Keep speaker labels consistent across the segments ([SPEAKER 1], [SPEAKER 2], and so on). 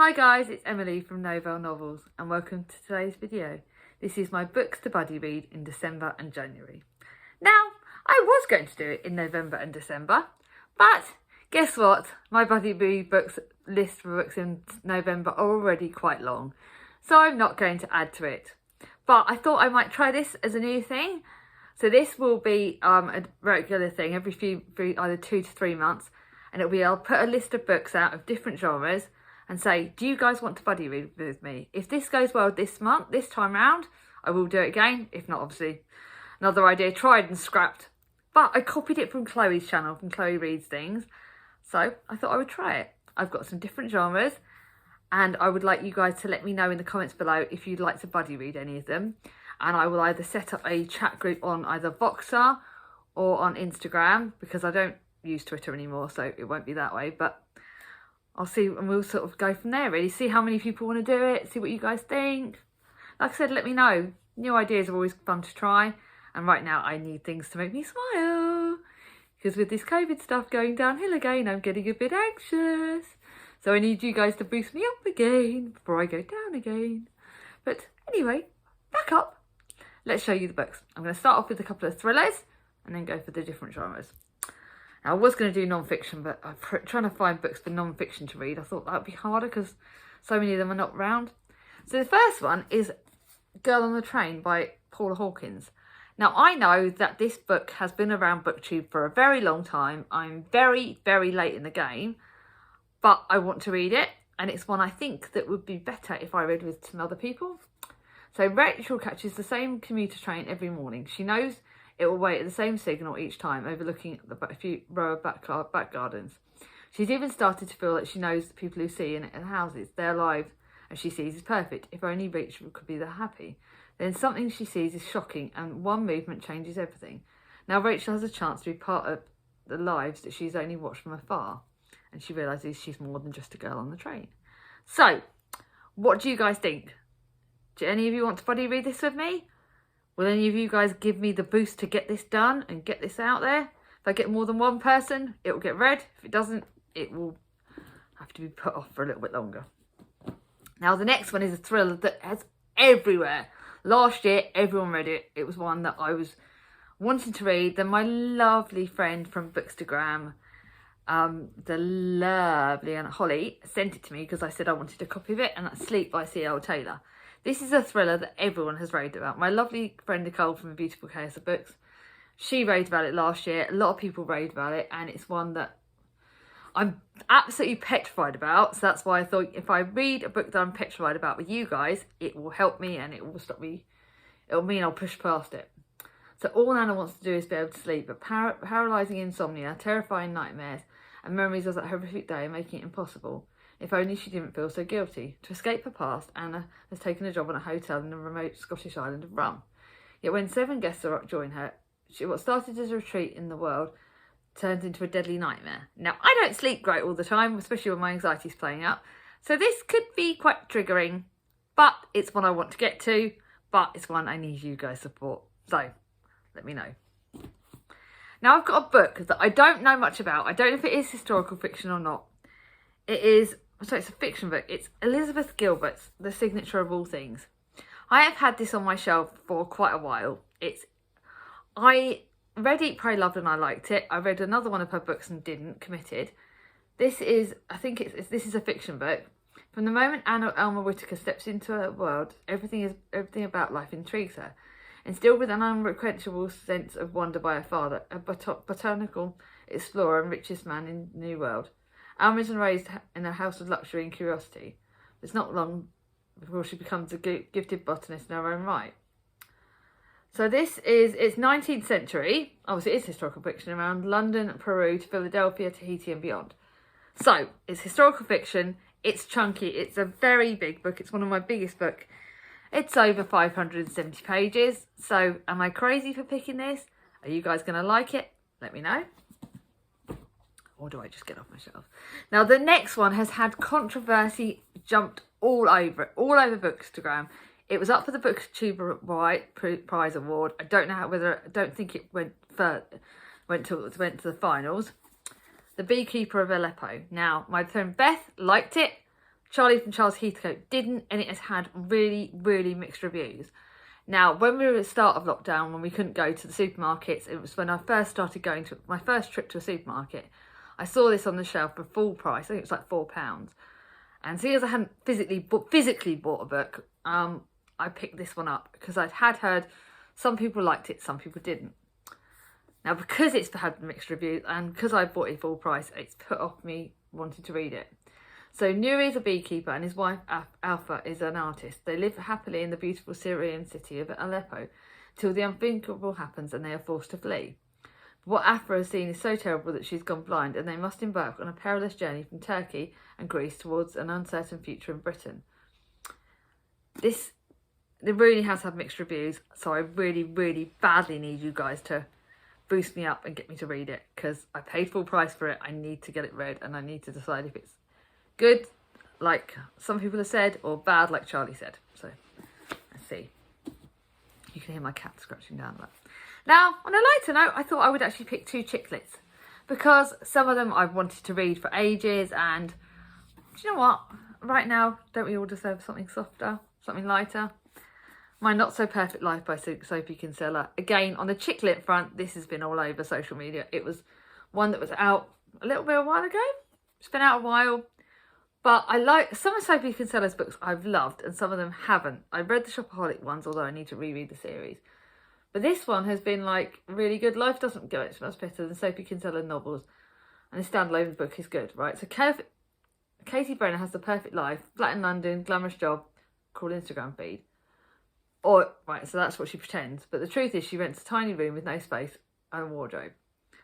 [SPEAKER 1] Hi guys, it's Emily from Novel Novels and welcome to today's video. This is my books to buddy read in December and January. Now, I was going to do it in November and December, but guess what? My buddy read books list for books in November are already quite long, so I'm not going to add to it. But I thought I might try this as a new thing. So this will be a regular thing every either 2 to 3 months, and it'll be I'll put a list of books out of different genres and say, do you guys want to buddy read with me? If this goes well this time round, I will do it again. If not, obviously, another idea tried and scrapped. But I copied it from Chloe's channel, from Chloe Reads Things. So I thought I would try it. I've got some different genres and I would like you guys to let me know in the comments below if you'd like to buddy read any of them. And I will either set up a chat group on either Voxer or on Instagram, because I don't use Twitter anymore, so it won't be that way. But I'll see, and we'll sort of go from there, really. See how many people want to do it, see what you guys think. Like I said, let me know. New ideas are always fun to try. And right now I need things to make me smile, because with this COVID stuff going downhill again, I'm getting a bit anxious. So I need you guys to boost me up again before I go down again. But anyway, back up. Let's show you the books. I'm going to start off with a couple of thrillers and then go for the different genres. Now, I was going to do non-fiction, but I'm trying to find books for non-fiction to read. I thought that would be harder because so many of them are not around. So the first one is Girl on the Train by Paula Hawkins. Now, I know that this book has been around BookTube for a very long time. I'm very, very late in the game, but I want to read it. And it's one I think that would be better if I read with some other people. So Rachel catches the same commuter train every morning. She knows it will wait at the same signal each time, overlooking a few row of back gardens. She's even started to feel that she knows the people who see in the houses. Their lives, as she sees, is perfect. If only Rachel could be that happy. Then something she sees is shocking, and one movement changes everything. Now Rachel has a chance to be part of the lives that she's only watched from afar, and she realises she's more than just a girl on the train. So, what do you guys think? Do any of you want to buddy read this with me? Will any of you guys give me the boost to get this done and get this out there? If I get more than one person, it will get read. If it doesn't, it will have to be put off for a little bit longer. Now, the next one is a thriller that has everywhere. Last year, everyone read it. It was one that I was wanting to read. Then my lovely friend from Bookstagram, the lovely Aunt Holly, sent it to me because I said I wanted a copy of it, and that's Sleep by C.L. Taylor. This is a thriller that everyone has raved about. My lovely friend Nicole from Beautiful Chaos of Books, she raved about it last year. A lot of people raved about it, and it's one that I'm absolutely petrified about. So that's why I thought if I read a book that I'm petrified about with you guys, it will help me and it will stop me. It'll mean I'll push past it. So all Nana wants to do is be able to sleep, but paralysing insomnia, terrifying nightmares, and memories of that horrific day are making it impossible. If only she didn't feel so guilty. To escape her past, Anna has taken a job on a hotel in the remote Scottish island of Rum. Yet when 7 guests join her, what started as a retreat in the world turns into a deadly nightmare. Now, I don't sleep great all the time, especially when my anxiety's playing up. So this could be quite triggering, but it's one I want to get to, but it's one I need you guys' support. So, let me know. Now, I've got a book that I don't know much about. I don't know if it is historical fiction or not. It's a fiction book. It's Elizabeth Gilbert's The Signature of All Things. I have had this on my shelf for quite a while. I read Eat, Pray, Love and I liked it. I read another one of her books and didn't, Committed. This is a fiction book. From the moment Elma Whittaker steps into her world, everything about life intrigues her. Instilled with an unquenchable sense of wonder by her father, a botanical explorer and richest man in the New World. Alma is raised in a house of luxury and curiosity. It's not long before she becomes a gifted botanist in her own right. So it's 19th century. Obviously, it's historical fiction around London, Peru, to Philadelphia, Tahiti and beyond. So, it's historical fiction. It's chunky. It's a very big book. It's one of my biggest books. It's over 570 pages. So, am I crazy for picking this? Are you guys going to like it? Let me know. Or do I just get off my shelf? Now, the next one has had controversy jumped all over it, all over Bookstagram. It was up for the BookTube Prize Award. I don't know I don't think it went to the finals. The Beekeeper of Aleppo. Now, my friend Beth liked it. Charlie from Charles Heathcote didn't, and it has had really, really mixed reviews. Now, when we were at the start of lockdown, when we couldn't go to the supermarkets, it was when I first started going to my first trip to a supermarket. I saw this on the shelf for full price. I think it was like £4. And seeing as I hadn't physically bought a book, I picked this one up because I'd heard some people liked it, some people didn't. Now, because it's had mixed reviews and because I bought it full price, it's put off me wanting to read it. So Nuri is a beekeeper and his wife Alpha is an artist. They live happily in the beautiful Syrian city of Aleppo till the unthinkable happens and they are forced to flee. But what Alpha has seen is so terrible that she's gone blind and they must embark on a perilous journey from Turkey and Greece towards an uncertain future in Britain. It really has had mixed reviews, so I really, really badly need you guys to boost me up and get me to read it because I paid full price for it. I need to get it read and I need to decide if it's good, like some people have said, or bad, like Charlie said. So, let's see. You can hear my cat scratching down there. Now, on a lighter note, I thought I would actually pick 2 chicklets because some of them I've wanted to read for ages, and do you know what? Right now, don't we all deserve something softer, something lighter? My Not So Perfect Life by Sophie Kinsella. Again, on the chicklet front, this has been all over social media. It was one that was out a while ago. It's been out a while. But I like some of Sophie Kinsella's books I've loved and some of them haven't. I've read the Shopaholic ones, although I need to reread the series. But this one has been like really good. Life doesn't get much better than Sophie Kinsella novels. And the standalone book is good, right? So Katie Brenner has the perfect life, flat in London, glamorous job, called Instagram feed. Right, so that's what she pretends. But the truth is she rents a tiny room with no space and a wardrobe.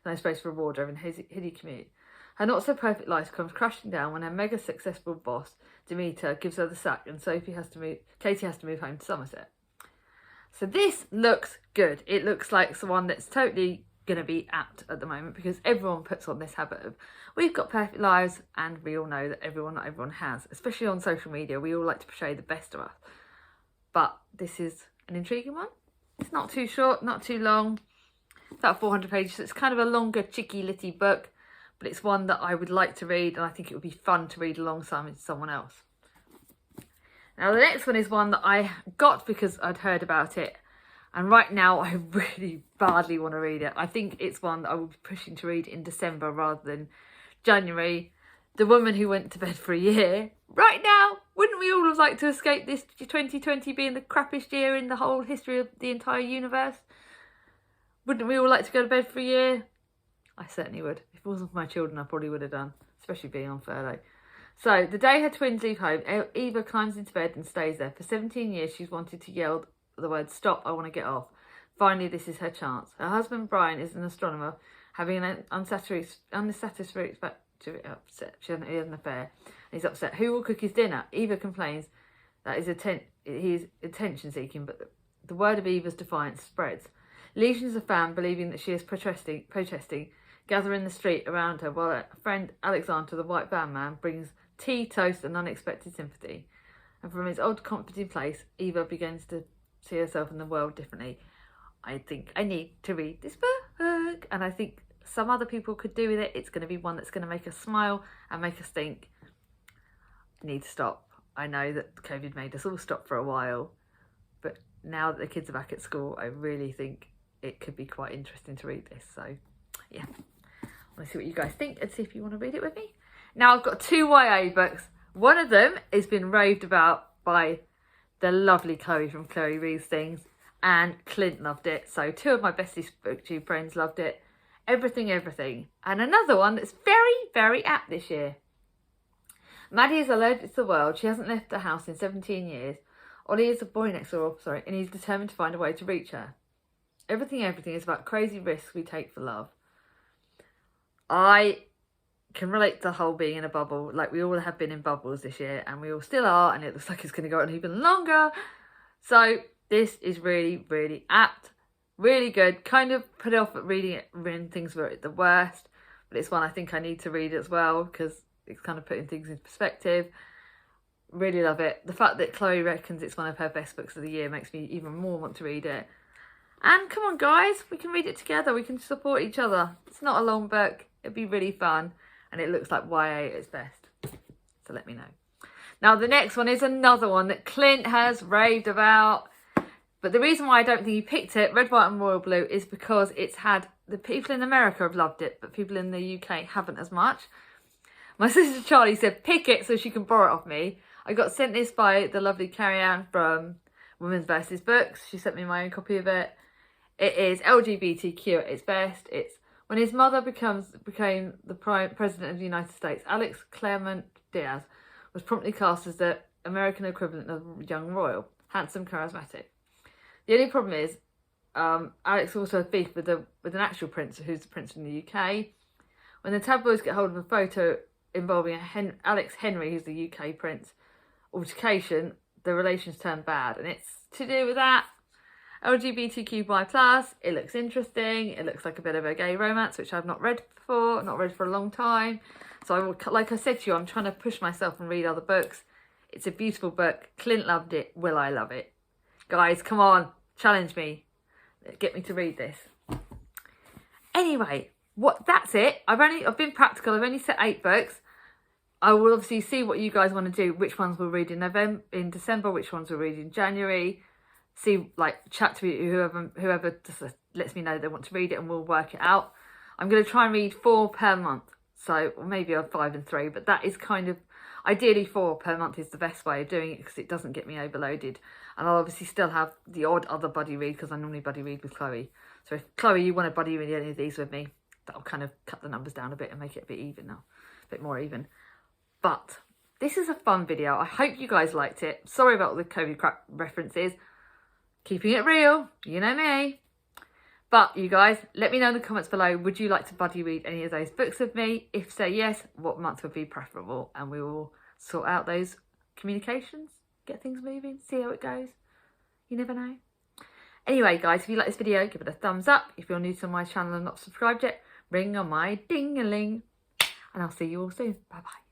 [SPEAKER 1] No space for a wardrobe and hideous commute. Her not-so-perfect life comes crashing down when her mega-successful boss, Demeter, gives her the sack and Katie has to move home to Somerset. So this looks good. It looks like someone that's totally going to be apt at the moment because everyone puts on this habit of, we've got perfect lives, and we all know that not everyone has. Especially on social media, we all like to portray the best of us. But this is an intriguing one. It's not too short, not too long. It's about 400 pages, so it's kind of a longer, chicky, litty book. But it's one that I would like to read and I think it would be fun to read alongside someone else. Now the next one is one that I got because I'd heard about it, and right now I really badly want to read it. I think it's one that I will be pushing to read in December rather than January. The Woman Who Went to Bed for a Year. Right now, wouldn't we all have liked to escape this 2020 being the crappiest year in the whole history of the entire universe? Wouldn't we all like to go to bed for a year? I certainly would. If it wasn't for my children, I probably would have done, especially being on furlough. So, the day her twins leave home, Eva climbs into bed and stays there. For 17 years, she's wanted to yell the word, "Stop, I want to get off." Finally, this is her chance. Her husband, Brian, is an astronomer, having an unsatisfactory upset. She has an affair. He's upset. Who will cook his dinner? Eva complains that he's attention-seeking, but the word of Eva's defiance spreads. Legions of fans, believing that she is protesting, gather in the street around her, while her friend Alexander, the white van man, brings tea, toast, and unexpected sympathy. And from his old comforting place, Eva begins to see herself in the world differently. I think I need to read this book, and I think some other people could do with it. It's going to be one that's going to make us smile and make us think, I need to stop. I know that COVID made us all stop for a while, but now that the kids are back at school, I really think it could be quite interesting to read this. So, yeah. I want to see what you guys think and see if you want to read it with me. Now, I've got 2 YA books. One of them has been raved about by the lovely Chloe from Chloe Reads Things, and Clint loved it. So 2 of my bestest booktube friends loved it. Everything. And another one that's very, very apt this year. Maddie is allergic to the world. She hasn't left the house in 17 years. Ollie is a boy next door, and he's determined to find a way to reach her. Everything is about crazy risks we take for love. I can relate to the whole being in a bubble. Like, we all have been in bubbles this year, and we all still are, and it looks like it's going to go on even longer. So this is really, really apt, really good. Kind of put off at reading it when things were at the worst, but it's one I think I need to read as well because it's kind of putting things in perspective. Really love it. The fact that Chloe reckons it's one of her best books of the year makes me even more want to read it. And come on, guys, we can read it together. We can support each other. It's not a long book. It'd be really fun. And it looks like YA at its best. So let me know. Now the next one is another one that Clint has raved about. But the reason why I don't think he picked it, Red, White and Royal Blue, is because it's had, the people in America have loved it, but people in the UK haven't as much. My sister Charlie said, pick it so she can borrow it off me. I got sent this by the lovely Carrie Ann from Women's Versus Books. She sent me my own copy of it. It is LGBTQ at its best. It's when his mother became the President of the United States, Alex Claremont Diaz was promptly cast as the American equivalent of young royal, handsome, charismatic. The only problem is, Alex also has beef with an actual prince, who's the prince in the UK. When the tabloids get hold of a photo involving Alex Henry, who's the UK prince, altercation, the relations turn bad. And it's to do with that. LGBTQ+, it looks interesting. It looks like a bit of a gay romance, which I've not read before, not read for a long time. So I will, like I said to you, I'm trying to push myself and read other books. It's a beautiful book. Clint loved it. Will I love it? Guys, come on, challenge me. Get me to read this. Anyway, that's it. I've been practical. I've only set 8 books. I will obviously see what you guys want to do, which ones we'll read in December, which ones we'll read in January. See, like, chat to whoever just lets me know they want to read it, and we'll work it out. I'm going to try and read 4 per month. So, or maybe a 5 and 3, but that is kind of, ideally 4 per month is the best way of doing it because it doesn't get me overloaded. And I'll obviously still have the odd other buddy read because I normally buddy read with Chloe. So if Chloe, you want to buddy read any of these with me, that'll kind of cut the numbers down a bit and make it a bit even now, a bit more even. But this is a fun video. I hope you guys liked it. Sorry about all the COVID crap references. Keeping it real, you know me. But you guys, let me know in the comments below, would you like to buddy read any of those books with me? If so, yes, what month would be preferable? And we will sort out those communications, get things moving, see how it goes. You never know. Anyway, guys, if you like this video, give it a thumbs up. If you're new to my channel and not subscribed yet, ring on my ding-a-ling. And I'll see you all soon. Bye-bye.